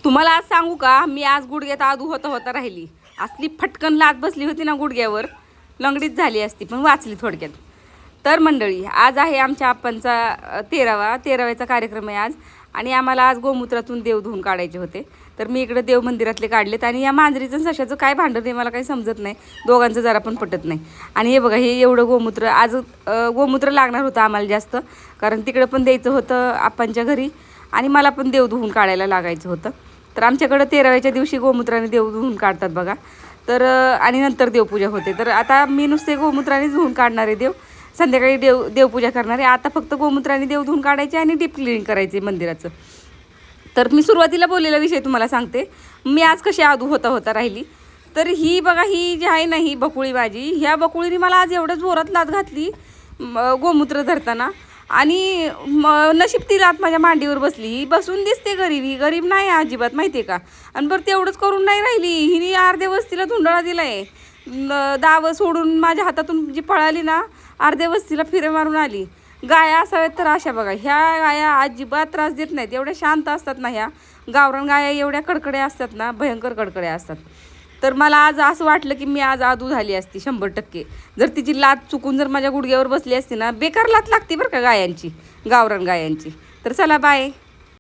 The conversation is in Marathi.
तुम्हाला आज सांगू का, मी आज गुडघ्यात आदू होता राहिली. असली फटकन लात बसली होती ना गुडघ्यावर, लंगडीच झाली असती, पण वाचली थोडक्यात. तर मंडळी, आज आहे आमच्या आप्पांचा 13व्याचा कार्यक्रम आहे आज. आणि आम्हाला आज गोमूत्रातून देव धुवून काढायचे होते. तर मी इकडे देव मंदिरातले काढलेत. आणि या मांजरीचं सशाचं काय भांडण आहे मला काही समजत नाही, दोघांचं जरा पण पटत नाही. आणि हे बघा, हे एवढं गोमूत्र आज गोमूत्र लागणार होतं आम्हाला जास्त, कारण तिकडं पण द्यायचं होतं आप्पांच्या घरी आणि मला पण देव धुवून काढायला लागायचं होतं. तर आमच्याकडं 13व्याच्या दिवशी गोमूत्राने देव धुवून काढतात बघा. तर आणि नंतर देवपूजा होते. तर आता मी नुसते गोमूत्राने धुवून काढणारे देव, संध्याकाळी देवपूजा करणारे. आता फक्त गोमूत्राने देव धुवून काढायचे आणि डीप क्लिनिंग करायचे मंदिराचं. तर मी सुरुवातीला बोललेला विषय तुम्हाला सांगते, मी आज कशी आदू होता राहिली. तर ही बघा, ही जी आहे ना, ही बकुळी माझी, ह्या बकुळीने मला आज एवढं जोरात लात घातली गोमूत्र धरताना. आणि नशीब ती लात माझ्या मांडीवर बसली. ही बसून दिसते गरीब, ही गरीब नाही अजिबात, माहिती आहे का. आणि बरं तेवढंच करून नाही राहिली, हिने अर्धे वस्तीला धुंडळा दिला आहे. दावं सोडून माझ्या हातातून जी पळाली ना, अर्ध्या वस्तीला फिरे मारून आली. गाया असाव्यात तर अशा बघा, ह्या गाया अजिबात त्रास देत नाहीत, एवढ्या शांत असतात ना. ह्या गावरान गाया एवढ्या कडकड्या असतात ना, भयंकर कडकड्या असतात. तर मला आज असं वाटलं की मी आज आदू झाली असती 100%. जर तिची लात चुकून जर माझ्या गुडघ्यावर बसली असती ना, बेकार लात लागते बरं का गायांची, गावरान गायांची. तर चला, बाय.